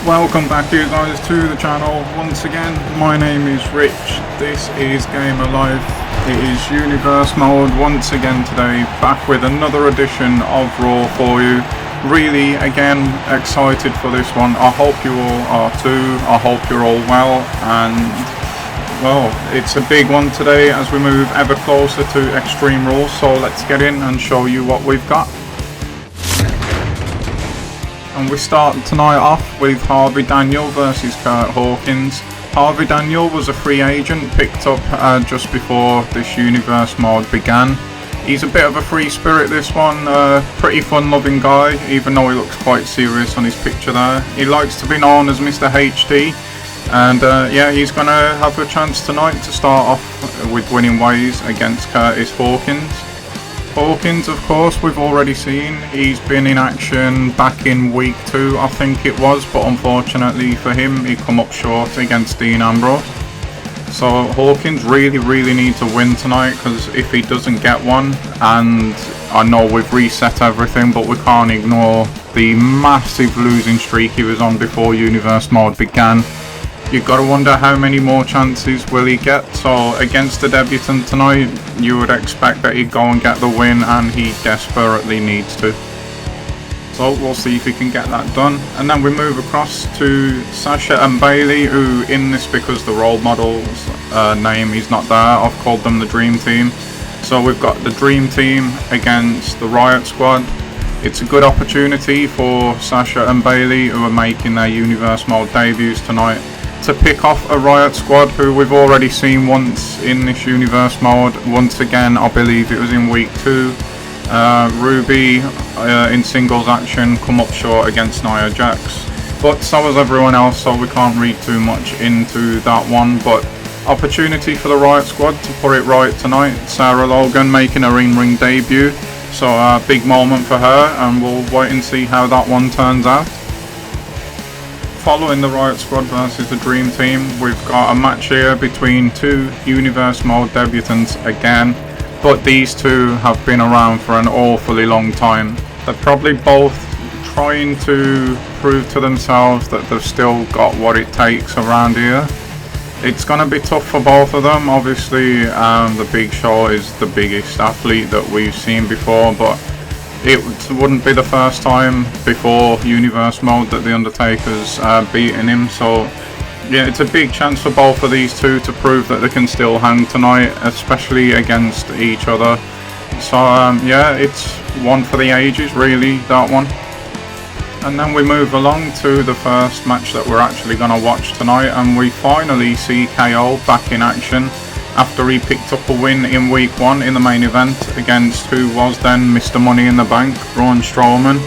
Welcome back you guys to the channel once again. My name is Rich, this is Gamer Life. It is Universe Mode once again today, back with another edition of Raw for you. Really again excited for this one. I hope you all are too. I hope you're all well, and well, it's a big one today as we move ever closer to Extreme Rules, so let's get in and show you what we've got. And we start tonight off with Harvey Daniel versus Kurt Hawkins. Harvey Daniel was a free agent picked up just before this Universe mode began. He's a bit of a free spirit, this one, pretty fun loving guy, even though he looks quite serious on his picture there. He likes to be known as Mr. HD, and yeah, he's going to have a chance tonight to start off with winning ways against Curtis Hawkins. Hawkins, of course, we've already seen. He's been in action back in week 2, I think it was, but unfortunately for him, he come up short against Dean Ambrose. So Hawkins really needs to win tonight, because if he doesn't get one, and I know we've reset everything, but we can't ignore the massive losing streak he was on before Universe mode began. You've got to wonder how many more chances will he get. So against the debutant tonight, you would expect that he'd go and get the win, and he desperately needs to. So we'll see if he can get that done. And then we move across to Sasha and Bayley, who in this, because the role model's name is not there, I've called them the Dream Team. So we've got the Dream Team against the Riot Squad. It's a good opportunity for Sasha and Bayley, who are making their Universe mode debuts tonight, to pick off a Riot Squad who we've already seen once in this Universe mode. Once again, I believe it was in week 2. Ruby in singles action come up short against Nia Jax, but so was everyone else, so we can't read too much into that one. But opportunity for the Riot Squad to put it right tonight. Sarah Logan making her in-ring debut, so a big moment for her, and we'll wait and see how that one turns out. Following the Riot Squad versus the Dream Team, we've got a match here between two Universe mode debutants again, but these two have been around for an awfully long time. They're probably both trying to prove to themselves that they've still got what it takes around here. It's going to be tough for both of them. Obviously, the Big Show is the biggest athlete that we've seen before, but it wouldn't be the first time before Universe mode that the Undertaker's beaten him. So yeah, it's a big chance for both of these two to prove that they can still hang tonight, especially against each other. So yeah, it's one for the ages really, that one. And then we move along to the first match that we're actually going to watch tonight, and we finally see KO back in action after he picked up a win in week 1 in the main event against who was then Mr. Money in the Bank, Braun Strowman.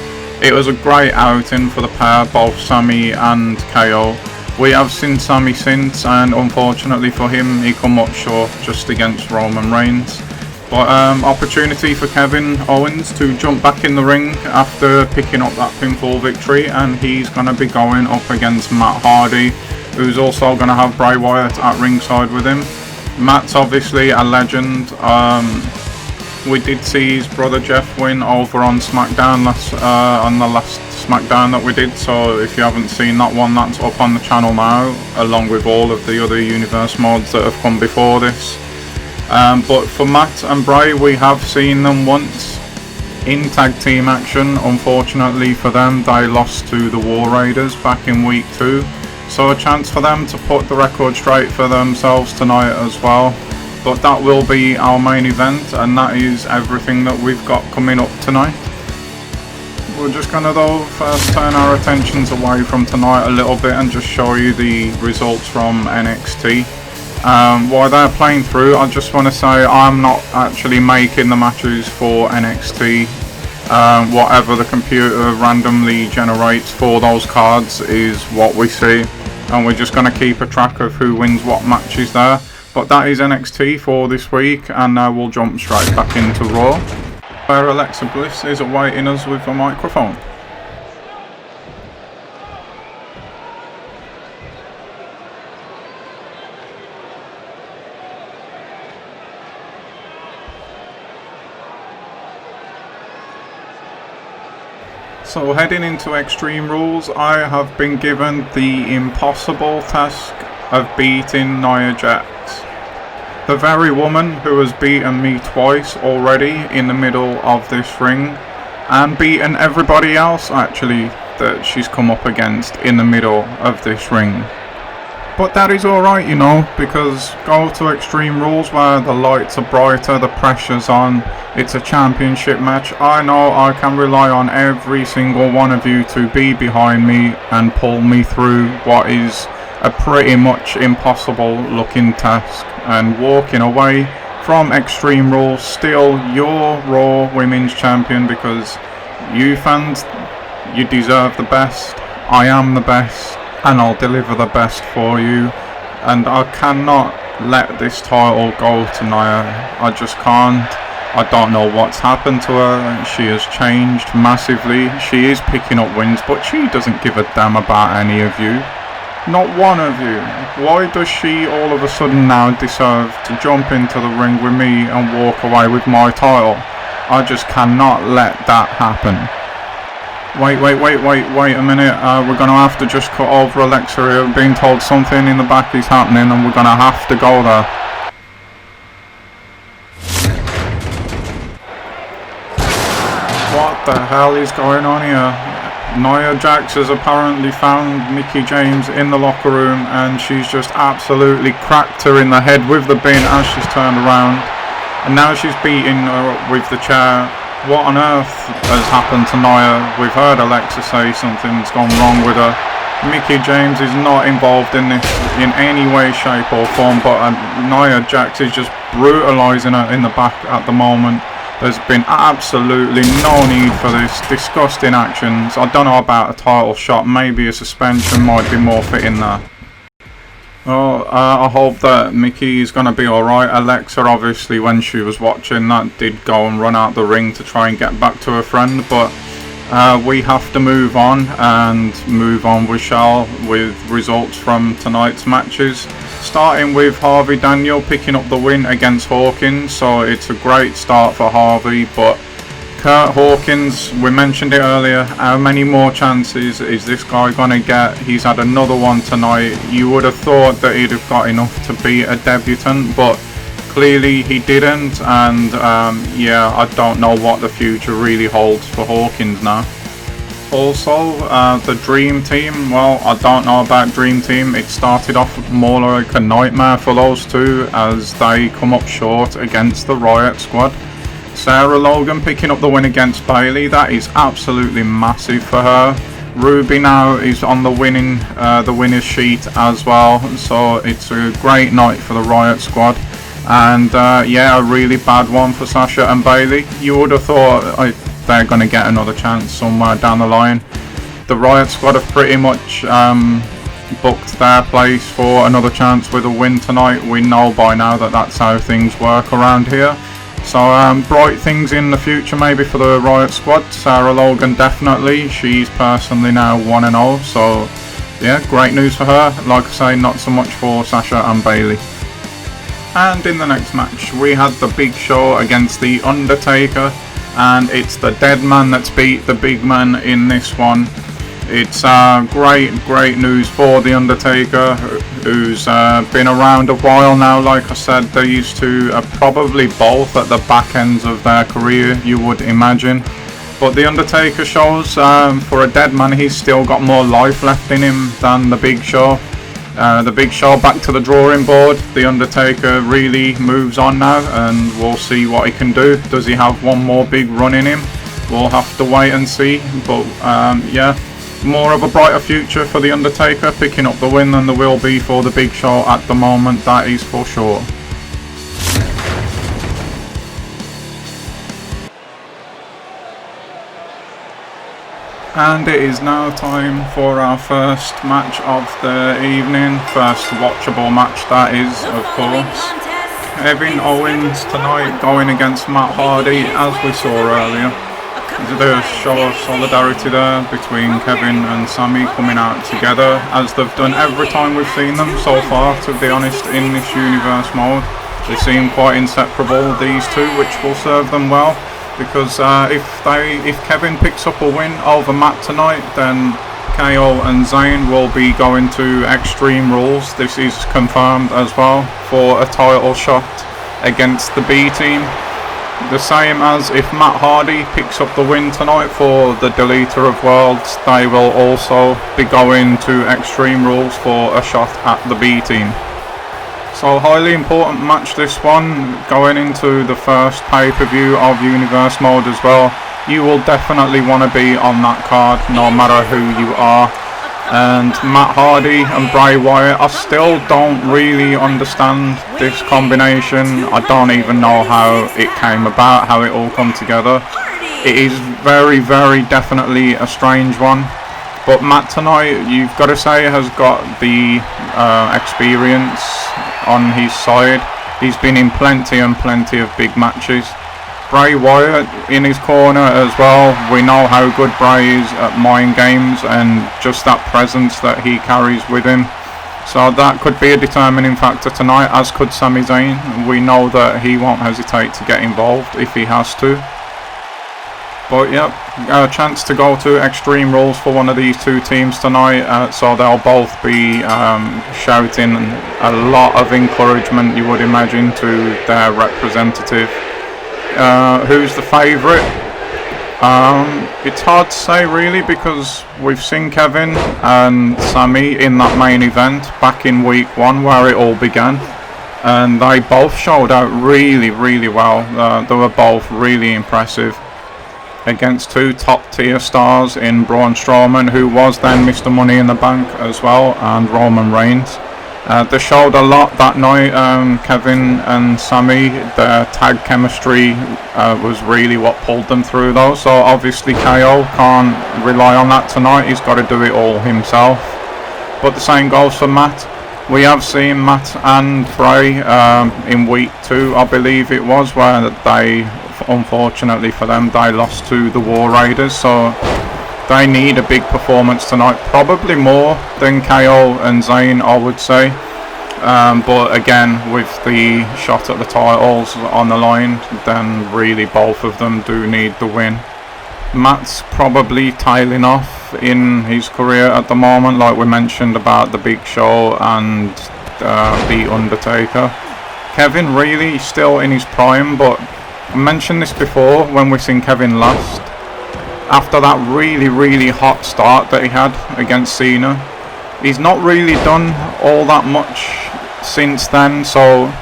It was a great outing for the pair, both Sami and KO. We have seen Sami since, and unfortunately for him, he come up short just against Roman Reigns. But opportunity for Kevin Owens to jump back in the ring after picking up that pinfall victory, and he's going to be going up against Matt Hardy, who's also going to have Bray Wyatt at ringside with him. Matt's obviously a legend. We did see his brother Jeff win over on SmackDown on the last SmackDown that we did, so if you haven't seen that one, that's up on the channel now, along with all of the other Universe mods that have come before this. But for Matt and Bray, we have seen them once in tag team action. Unfortunately for them, they lost to the War Raiders back in week 2. So a chance for them to put the record straight for themselves tonight as well. But that will be our main event, and that is everything that we've got coming up tonight. We're just going to though first turn our attentions away from tonight a little bit and just show you the results from NXT. While they're playing through, I just want to say I'm not actually making the matches for NXT. Whatever the computer randomly generates for those cards is what we see, and we're just going to keep a track of who wins what matches there. But that is NXT for this week, and now we'll jump straight back into Raw, where Alexa Bliss is awaiting us with a microphone. So heading into Extreme Rules, I have been given the impossible task of beating Nia Jax. The very woman who has beaten me twice already in the middle of this ring, and beaten everybody else actually that she's come up against in the middle of this ring. But that is alright, you know, because go to Extreme Rules where the lights are brighter, the pressure's on, it's a championship match. I know I can rely on every single one of you to be behind me and pull me through what is a pretty much impossible looking task. And walking away from Extreme Rules still your Raw Women's Champion, because you fans, you deserve the best. I am the best, and I'll deliver the best for you, and I cannot let this title go to Nia. I just can't. I don't know what's happened to her. She has changed massively. She is picking up wins, but she doesn't give a damn about any of you. Not one of you. Why does she all of a sudden now deserve to jump into the ring with me and walk away with my title? I just cannot let that happen. Wait a minute, we're going to have to just cut over Alexa here. I'm being told something in the back is happening and we're going to have to go there. What the hell is going on here? Nia Jax has apparently found Mickie James in the locker room, and she's just absolutely cracked her in the head with the bin as she's turned around. And now she's beating her up with the chair. What on earth has happened to Nia? We've heard Alexa say something's gone wrong with her. Mickie James is not involved in this in any way, shape or form, but Nia Jax is just brutalising her in the back at the moment. There's been absolutely no need for this. Disgusting actions. I don't know about a title shot. Maybe a suspension might be more fitting there. Well, I hope that Mickie is going to be alright. Alexa, obviously, when she was watching that, did go and run out the ring to try and get back to her friend. But we have to move on, and move on we shall with results from tonight's matches. Starting with Harvey Daniel picking up the win against Hawkins. So it's a great start for Harvey, but Kurt Hawkins, we mentioned it earlier, how many more chances is this guy going to get? He's had another one tonight. You would have thought that he'd have got enough to beat a debutant, but clearly he didn't, and yeah, I don't know what the future really holds for Hawkins now. Also, the Dream Team, well, I don't know about Dream Team. It started off more like a nightmare for those two as they come up short against the Riot Squad. Sarah Logan picking up the win against Bayley. That is absolutely massive for her. Ruby now is on the winner's sheet as well. So it's a great night for the Riot Squad. And yeah, a really bad one for Sasha and Bayley. You would have thought they're going to get another chance somewhere down the line. The Riot Squad have pretty much booked their place for another chance with a win tonight. We know by now that that's how things work around here. So bright things in the future maybe for the Riot Squad. Sarah Logan definitely. She's personally now 1-0. So yeah, great news for her. Like I say, not so much for Sasha and Bayley. And in the next match we had the Big Show against the Undertaker. And it's the dead man that's beat the big man in this one. It's great news for the Undertaker, who's been around a while now. Like I said, they used to probably both at the back ends of their career, you would imagine. But the Undertaker shows for a dead man, he's still got more life left in him than the Big Show. The Big Show back to the drawing board. The Undertaker really moves on now, and we'll see what he can do. Does he have one more big run in him? We'll have to wait and see. But yeah, more of a brighter future for the Undertaker picking up the win than there will be for the Big Show at the moment, that is for sure. And it is now time for our first match of the evening. First watchable match, that is, of course. Kevin Owens tonight going against Matt Hardy, as we saw earlier. There's a show of solidarity there between Kevin and Sami coming out together, as they've done every time we've seen them so far, to be honest, in this universe mode. They seem quite inseparable, these two, which will serve them well. because if Kevin picks up a win over Matt tonight, then KO and Zayn will be going to Extreme Rules. This is confirmed as well for a title shot against the B team. The same as if Matt Hardy picks up the win tonight for the Deleter of Worlds, they will also be going to Extreme Rules for a shot at the B team. So highly important match this one, going into the first pay-per-view of Universe Mode as well. You will definitely want to be on that card no matter who you are. And Matt Hardy and Bray Wyatt, I still don't really understand this combination. I don't even know how it came about, how it all come together. It is very, very definitely a strange one. But Matt tonight, you've got to say, has got the experience on his side. He's been in plenty and plenty of big matches. Bray Wyatt in his corner as well. We know how good Bray is at mind games and just that presence that he carries with him. So that could be a determining factor tonight, as could Sami Zayn. We know that he won't hesitate to get involved if he has to. But yep, a chance to go to Extreme Rules for one of these two teams tonight. So they'll both be shouting a lot of encouragement, you would imagine, to their representative. Who's the favourite? It's hard to say really, because we've seen Kevin and Sami in that main event back in week 1 where it all began, and they both showed out really, really well. They were both really impressive against two top tier stars in Braun Strowman, who was then Mr. Money in the Bank as well, and Roman Reigns. They showed a lot that night. Kevin and Sami, their tag chemistry was really what pulled them through though. So obviously KO can't rely on that tonight. He's got to do it all himself. But the same goes for Matt. We have seen Matt and Bray in week 2, I believe it was, where they, unfortunately for them, they lost to the War Raiders. So they need a big performance tonight, probably more than KO and Zayn, I would say. But again, with the shot at the titles on the line, then really both of them do need the win. Matt's probably tailing off in his career at the moment, like we mentioned about the Big Show and the Undertaker. Kevin really still in his prime, but I mentioned this before when we seen Kevin last. After that really, really hot start that he had against Cena, he's not really done all that much since then. So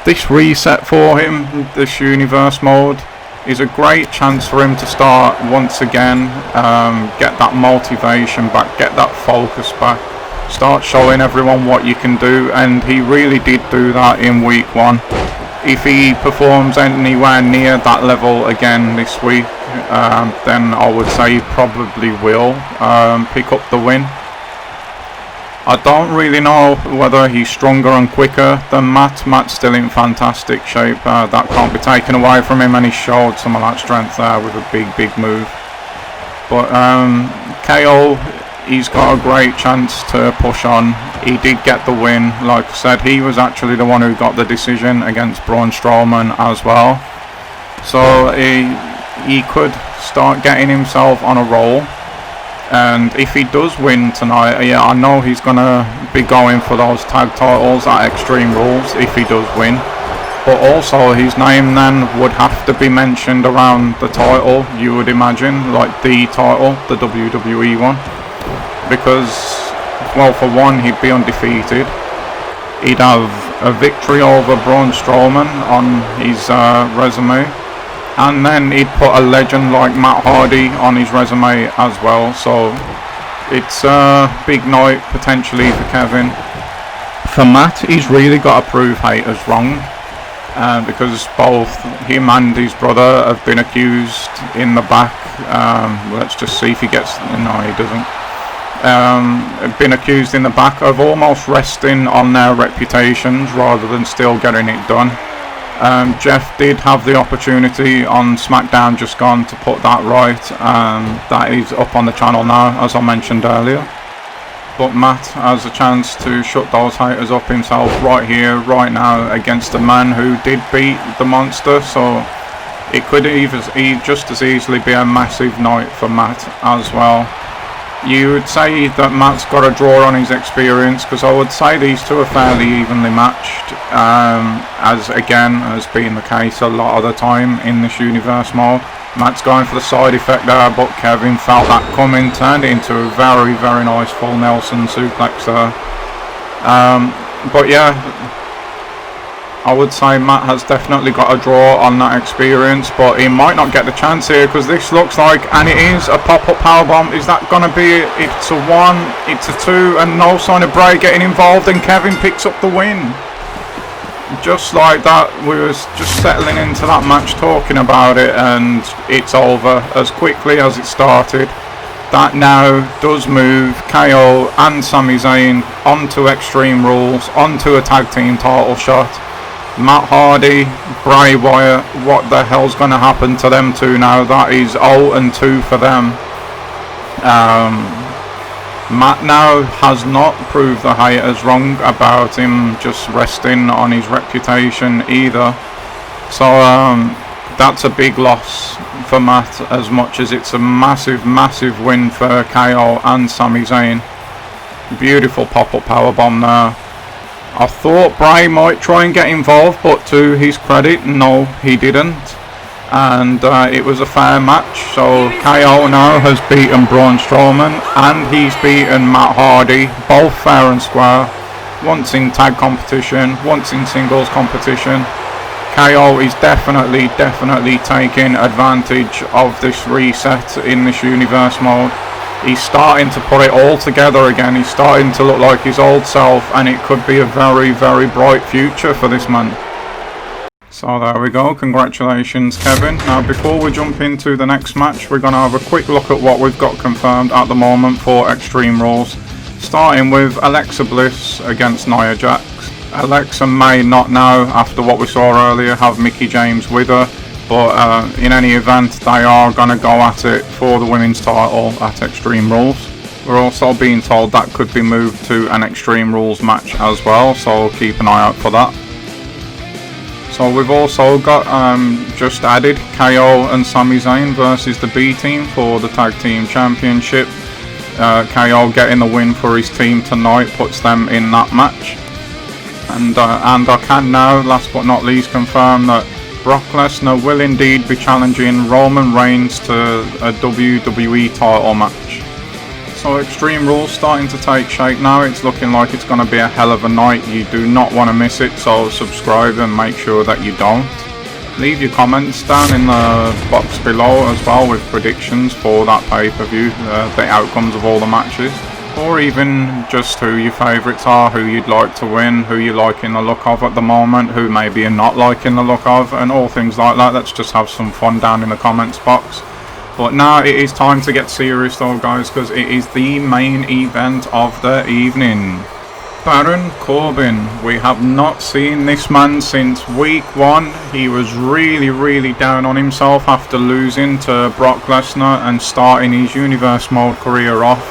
this reset for him, this Universe Mode, is a great chance for him to start once again, get that motivation back, get that focus back, start showing everyone what you can do. And he really did do that in week 1. If he performs anywhere near that level again this week, then I would say he probably will pick up the win. I don't really know whether he's stronger and quicker than Matt. Matt's still in fantastic shape. That can't be taken away from him, and he showed some of that strength there with a big move. But KO, he's got a great chance to push on. He did get the win. Like I said, he was actually the one who got the decision against Braun Strowman as well. So he could start getting himself on a roll. And if he does win tonight, yeah, I know he's going to be going for those tag titles at Extreme Rules if he does win. But also his name then would have to be mentioned around the title, you would imagine, like the title, the WWE one. Because, well, for one, he'd be undefeated. He'd have a victory over Braun Strowman on his resume. And then he'd put a legend like Matt Hardy on his resume as well. So it's a big night potentially for Kevin. For Matt, he's really got to prove haters wrong. Because both him and his brother have been accused in the back. Let's just see if he gets... No, he doesn't. Been accused in the back of almost resting on their reputations rather than still getting it done. Jeff did have the opportunity on SmackDown just gone to put that right. That is up on the channel now, as I mentioned earlier. But Matt has a chance to shut those haters up himself right here, right now, against a man who did beat the monster. So it could just as easily be a massive night for Matt as well. You would say that Matt's got a draw on his experience, because I would say these two are fairly evenly matched, as again has been the case a lot of the time in this universe mode. Matt's going for the side effect there, but Kevin felt that coming, turned it into a very, very nice full Nelson suplex there. But yeah, I would say Matt has definitely got a draw on that experience, but he might not get the chance here, because this looks like, and it is a pop-up powerbomb. Is that going to be, it's a 1, it's a 2, and no sign of Bray getting involved, and Kevin picks up the win. Just like that, we was just settling into that match, talking about it, and it's over as quickly as it started. That now does move KO and Sami Zayn onto Extreme Rules, onto a tag team title shot. Matt Hardy, Bray Wyatt, what the hell's going to happen to them two now? That is 0-2 for them. Matt now has not proved the haters wrong about him just resting on his reputation either. So that's a big loss for Matt, as much as it's a massive, massive win for KO and Sami Zayn. Beautiful pop-up powerbomb there. I thought Bray might try and get involved, but to his credit, no, he didn't. And it was a fair match. So KO now has beaten Braun Strowman, and he's beaten Matt Hardy, both fair and square. Once in tag competition, once in singles competition. KO is definitely taking advantage of this reset in this universe mode. He's starting to put it all together again. He's starting to look like his old self, and it could be a very, very bright future for this man. So there we go. Congratulations, Kevin. Now, before we jump into the next match, we're going to have a quick look at what we've got confirmed at the moment for Extreme Rules. Starting with Alexa Bliss against Nia Jax. Alexa may not now, after what we saw earlier, have Mickie James with her. But in any event, they are going to go at it for the women's title at Extreme Rules. We're also being told that could be moved to an Extreme Rules match as well, so keep an eye out for that. So we've also got just added KO and Sami Zayn versus the B team for the Tag Team Championship. KO getting the win for his team tonight puts them in that match. And I can now, last but not least, confirm that Brock Lesnar will indeed be challenging Roman Reigns to a WWE title match. So Extreme Rules starting to take shape now. It's looking like it's going to be a hell of a night. You do not want to miss it, so subscribe and make sure that you don't. Leave your comments down in the box below as well with predictions for that pay-per-view, the outcomes of all the matches. Or even just who your favourites are, who you'd like to win, who you're liking the look of at the moment, who maybe you're not liking the look of, and all things like that. Let's just have some fun down in the comments box. But now it is time to get serious though, guys, because it is the main event of the evening. Baron Corbin. We have not seen this man since week 1. He was really down on himself after losing to Brock Lesnar and starting his Universe Mode career off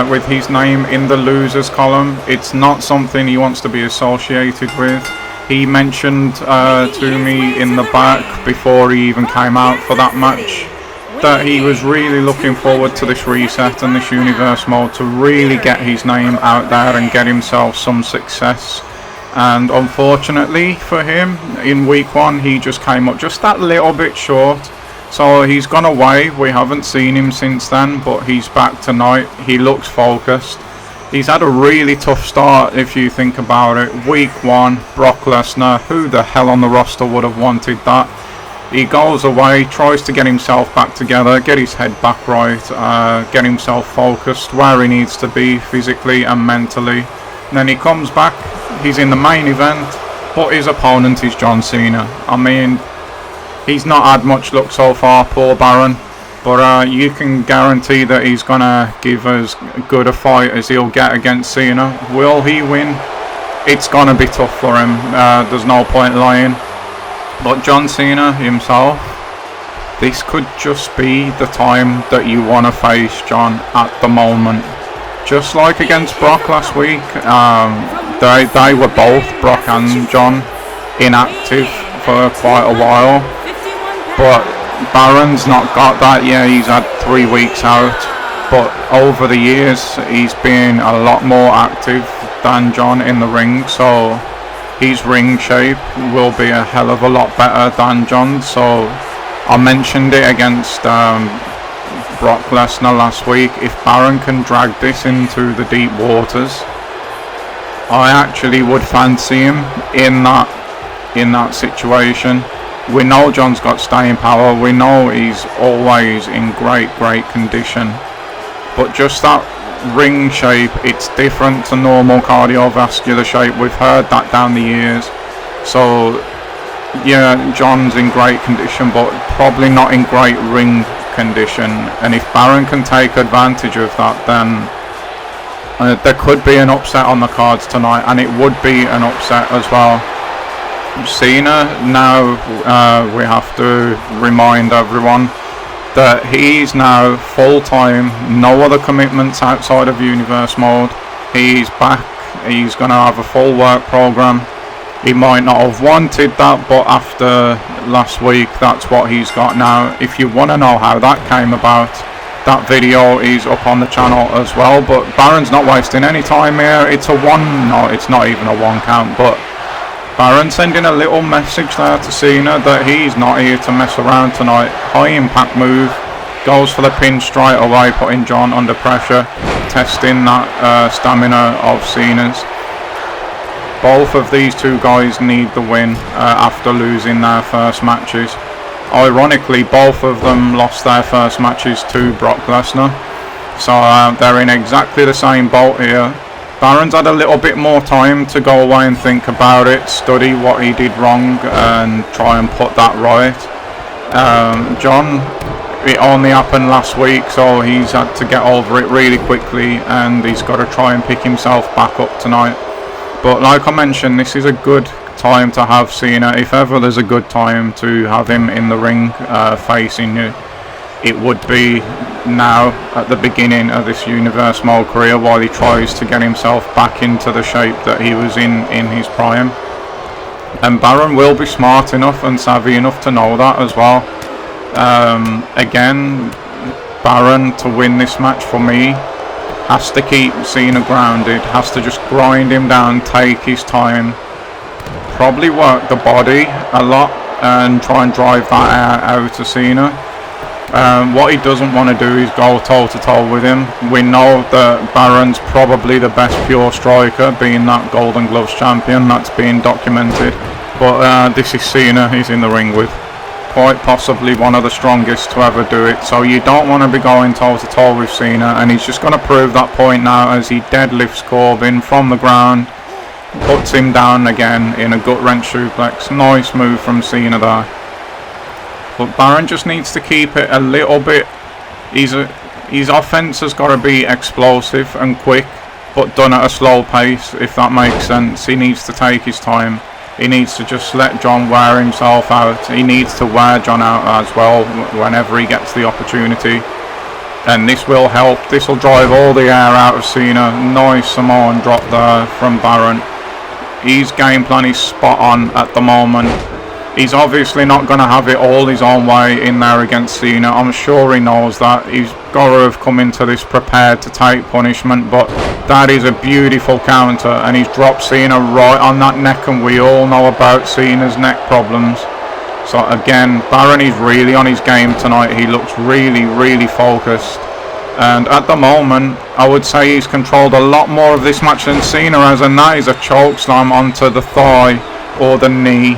with his name in the losers column. It's not something he wants to be associated with. He mentioned to me in the back before he even came out for that match that he was really looking forward to this reset and this universe mode to really get his name out there and get himself some success. And unfortunately for him, in week 1 he just came up just that little bit short. So he's gone away. We haven't seen him since then, but he's back tonight. He looks focused. He's had a really tough start if you think about it. Week 1, Brock Lesnar. Who the hell on the roster would have wanted that? He goes away, tries to get himself back together, get his head back right, get himself focused where he needs to be physically and mentally. And then he comes back, he's in the main event, but his opponent is John Cena. I mean, he's not had much luck so far, poor Baron, but you can guarantee that he's going to give as good a fight as he'll get against Cena. Will he win? It's going to be tough for him, there's no point lying. But John Cena himself, this could just be the time that you want to face John at the moment. Just like against Brock last week, they were both, Brock and John, inactive for quite a while. but Baron's not got that. Yeah, he's had 3 weeks out, but over the years he's been a lot more active than John in the ring, so his ring shape will be a hell of a lot better than John's. So I mentioned it against Brock Lesnar last week. If Baron can drag this into the deep waters, I actually would fancy him in that situation. We know John's got staying power. We know he's always in great condition. But just that ring shape, it's different to normal cardiovascular shape. We've heard that down the years. So yeah, John's in great condition, but probably not in great ring condition. And if Baron can take advantage of that, then there could be an upset on the cards tonight, and it would be an upset as well. Cena, now we have to remind everyone that he's now full-time, no other commitments outside of Universe Mode. He's back, he's going to have a full work program. He might not have wanted that, but after last week, that's what he's got now. If you want to know how that came about, that video is up on the channel as well. But Baron's not wasting any time here. It's it's not even a 1 count, but Baron sending a little message there to Cena that he's not here to mess around tonight. High impact move, goes for the pin straight away, putting John under pressure, testing that stamina of Cena's. Both of these two guys need the win after losing their first matches. Ironically, both of them lost their first matches to Brock Lesnar, so they're in exactly the same boat here. Baron's had a little bit more time to go away and think about it, study what he did wrong and try and put that right. John, it only happened last week, so he's had to get over it really quickly, and he's got to try and pick himself back up tonight. But like I mentioned, this is a good time to have Cena. If ever there's a good time to have him in the ring facing you, it would be now at the beginning of this Universe Mode career, while he tries to get himself back into the shape that he was in his prime. And Baron will be smart enough and savvy enough to know that as well. Again, Baron, to win this match for me, has to keep Cena grounded, has to just grind him down, take his time, probably work the body a lot and try and drive that air out of Cena. What he doesn't want to do is go toe to toe with him. We know that Baron's probably the best pure striker, being that Golden Gloves champion. That's being documented. But this is Cena he's in the ring with. Quite possibly one of the strongest to ever do it. So you don't want to be going toe to toe with Cena, and he's just going to prove that point now as he deadlifts Corbin from the ground, puts him down again in a gut wrench suplex. Nice move from Cena there. But Baron just needs to keep it a little bit. His offense has got to be explosive and quick, but done at a slow pace, if that makes sense. He needs to take his time. He needs to just let John wear himself out. He needs to wear John out as well whenever he gets the opportunity. And this will help. This will drive all the air out of Cena. Nice Samoan drop there from Baron. His game plan is spot on at the moment. He's obviously not going to have it all his own way in there against Cena. I'm sure he knows that. He's got to have come into this prepared to take punishment, but that is a beautiful counter, and he's dropped Cena right on that neck, and we all know about Cena's neck problems. So again, Baron is really on his game tonight. He looks really focused, and at the moment I would say he's controlled a lot more of this match than Cena has, and that is a choke slam onto the thigh or the knee.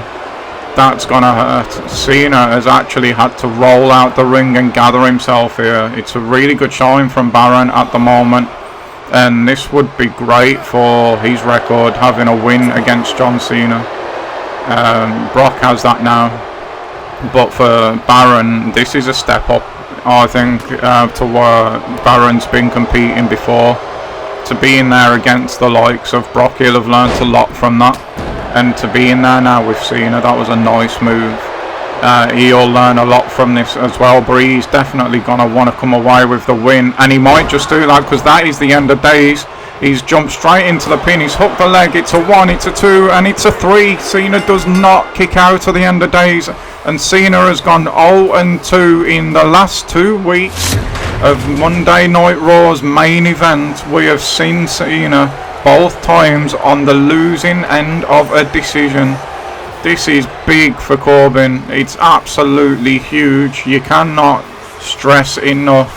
That's gonna hurt. Cena has actually had to roll out the ring and gather himself here. It's a really good showing from Baron at the moment, and this would be great for his record, having a win against John Cena. Brock has that now, but for Baron, this is a step up, I think, to where Baron's been competing before. To be in there against the likes of Brock, he'll have learnt a lot from that. And to be in there now with Cena, that was a nice move. He'll learn a lot from this as well, but he's definitely going to want to come away with the win. And he might just do that, because that is the end of days. He's jumped straight into the pin, he's hooked the leg. It's a 1, it's a 2, and it's a 3. Cena does not kick out of the end of days. And Cena has gone 0-2 in the last 2 weeks of Monday Night Raw's main event. We have seen Cena both times on the losing end of a decision. This is big for Corbin. It's absolutely huge. You cannot stress enough.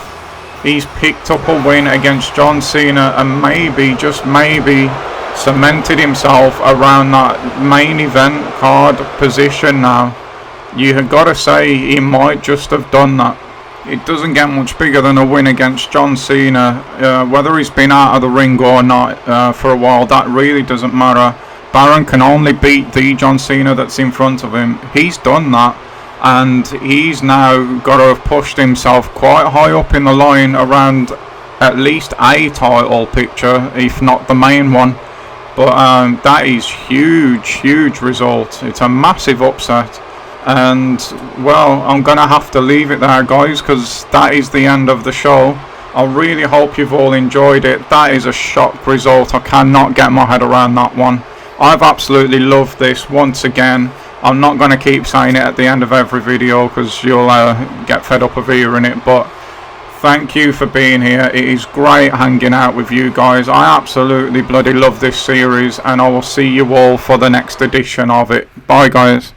He's picked up a win against John Cena and maybe, just maybe, cemented himself around that main event card position now. You have got to say he might just have done that. It doesn't get much bigger than a win against John Cena. Whether he's been out of the ring or not for a while, that really doesn't matter. Baron can only beat the John Cena that's in front of him. He's done that, and he's now got to have pushed himself quite high up in the line around at least a title picture, if not the main one. But that is huge result. It's a massive upset. And well, I'm gonna have to leave it there, guys, because that is the end of the show. I really hope you've all enjoyed it. That is a shock result. I cannot get my head around that one. I've absolutely loved this once again. I'm not going to keep saying it at the end of every video because you'll get fed up of hearing it, but thank you for being here. It is great hanging out with you guys. I absolutely bloody love this series, and I will see you all for the next edition of it. Bye, guys.